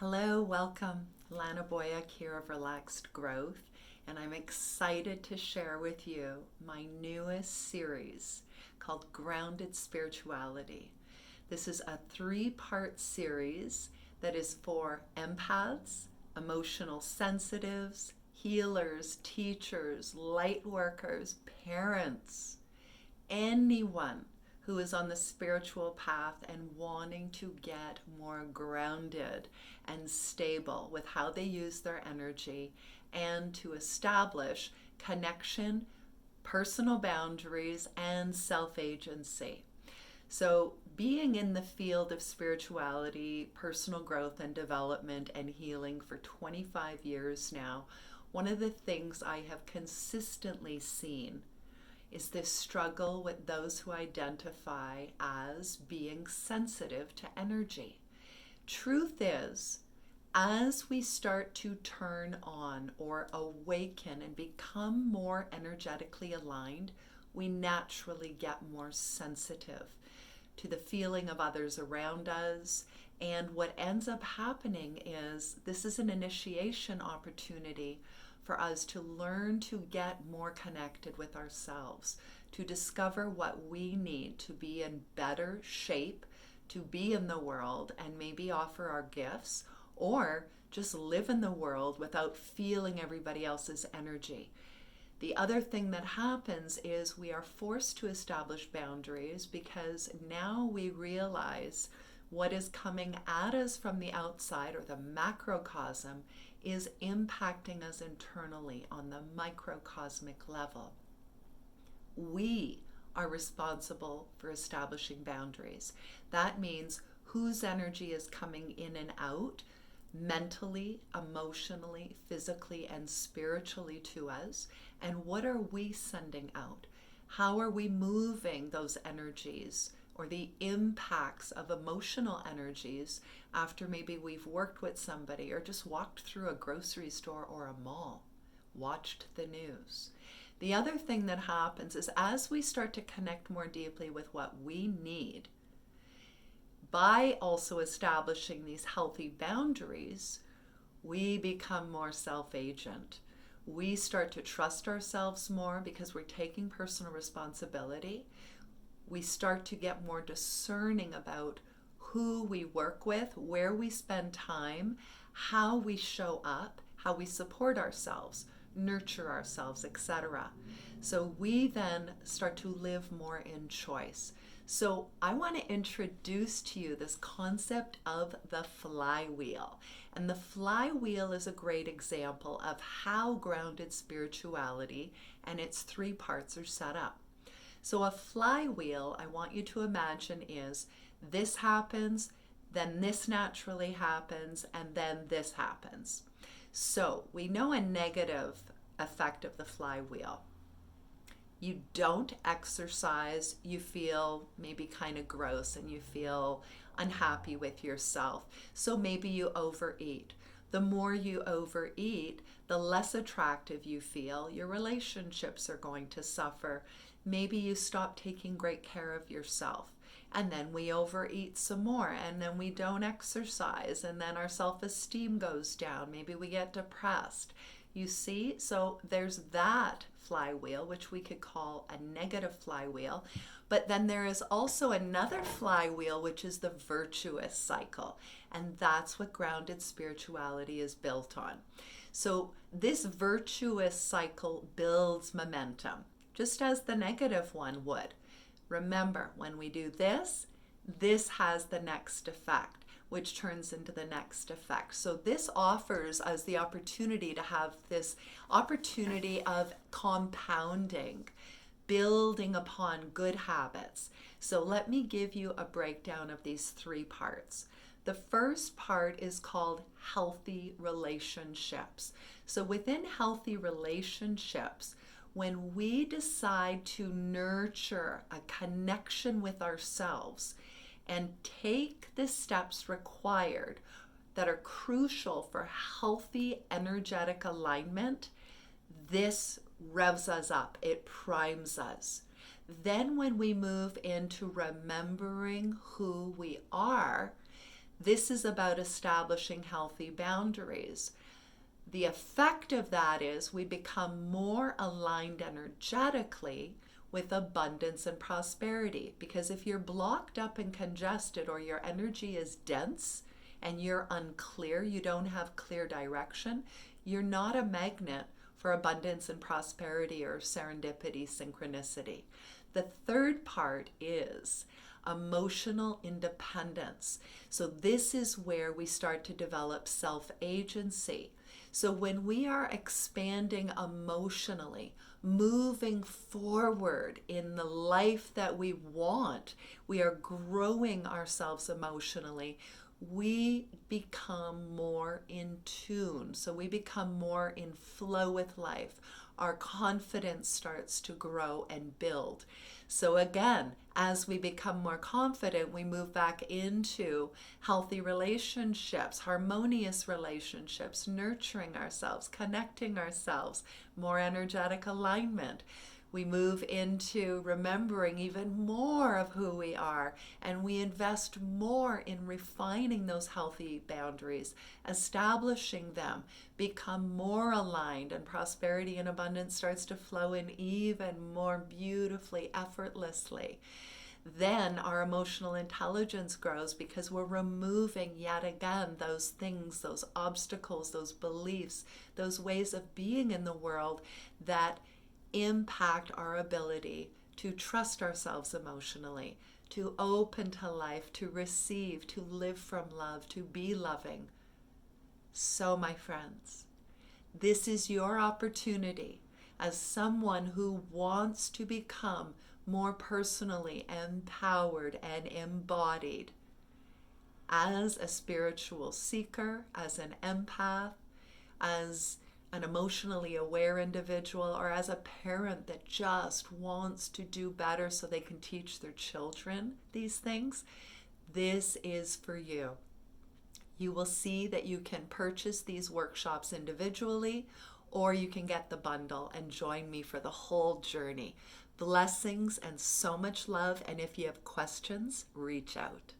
Hello, welcome. Lana Boyack here of Relaxed Growth, and I'm excited to share with you my newest series called Grounded Spirituality. This is a three-part series that is for empaths, emotional sensitives, healers, teachers, light workers, parents, anyone who is on the spiritual path and wanting to get more grounded and stable with how they use their energy and to establish connection, personal boundaries, and self-agency. So, being in the field of spirituality, personal growth and development, and healing for 25 years now, one of the things I have consistently seen is this struggle with those who identify as being sensitive to energy. Truth is, as we start to turn on or awaken and become more energetically aligned, we naturally get more sensitive to the feeling of others around us. And what ends up happening is this is an initiation opportunity for us to learn to get more connected with ourselves, to discover what we need to be in better shape, to be in the world and maybe offer our gifts, or just live in the world without feeling everybody else's energy. The other thing that happens is we are forced to establish boundaries because now we realize what is coming at us from the outside, or the macrocosm, is impacting us internally on the microcosmic level. We are responsible for establishing boundaries. That means whose energy is coming in and out mentally, emotionally, physically, and spiritually to us, and what are we sending out? How are we moving those energies or the impacts of emotional energies after maybe we've worked with somebody or just walked through a grocery store or a mall, watched the news? The other thing that happens is as we start to connect more deeply with what we need, by also establishing these healthy boundaries, we become more self-agent. We start to trust ourselves more because we're taking personal responsibility. We start to get more discerning about who we work with, where we spend time, how we show up, how we support ourselves, nurture ourselves, etc. So we then start to live more in choice. So I want to introduce to you this concept of the flywheel. And the flywheel is a great example of how grounded spirituality and its three parts are set up. So a flywheel, I want you to imagine, is this happens, then this naturally happens, and then this happens. So we know a negative effect of the flywheel. You don't exercise, you feel maybe kind of gross and you feel unhappy with yourself. So maybe you overeat. The more you overeat, the less attractive you feel. Your relationships are going to suffer. Maybe you stop taking great care of yourself. And then we overeat some more, and then we don't exercise, and then our self-esteem goes down. Maybe we get depressed. You see? So there's that flywheel, which we could call a negative flywheel. But then there is also another flywheel, which is the virtuous cycle. And that's what grounded spirituality is built on. So this virtuous cycle builds momentum, just as the negative one would. Remember, when we do this, this has the next effect, which turns into the next effect. So this offers us the opportunity to have this opportunity of compounding, building upon good habits. So let me give you a breakdown of these three parts. The first part is called healthy relationships. So within healthy relationships, when we decide to nurture a connection with ourselves and take the steps required that are crucial for healthy energetic alignment, this revs us up, it primes us. Then when we move into remembering who we are, This is about establishing healthy boundaries. The effect of that is we become more aligned energetically with abundance and prosperity. Because if you're blocked up and congested, or your energy is dense and you're unclear, you don't have clear direction, you're not a magnet for abundance and prosperity or serendipity, synchronicity. The third part is emotional independence. So this is where we start to develop self-agency. So when we are expanding emotionally, moving forward in the life that we want, we are growing ourselves emotionally, we become more in tune. So we become more in flow with life. Our confidence starts to grow and build. So again, as we become more confident, we move back into healthy relationships, harmonious relationships, nurturing ourselves, connecting ourselves, more energetic alignment. We move into remembering even more of who we are, and we invest more in refining those healthy boundaries, establishing them, become more aligned, and prosperity and abundance starts to flow in even more beautifully, effortlessly. Then our emotional intelligence grows because we're removing yet again those things, those obstacles, those beliefs, those ways of being in the world that impact our ability to trust ourselves emotionally, to open to life, to receive, to live from love, to be loving. So, my friends, this is your opportunity as someone who wants to become more personally empowered and embodied, as a spiritual seeker, as an empath, as an emotionally aware individual, or as a parent that just wants to do better so they can teach their children these things. This is for you. You will see that you can purchase these workshops individually, or you can get the bundle and join me for the whole journey. Blessings and so much love, and if you have questions, reach out.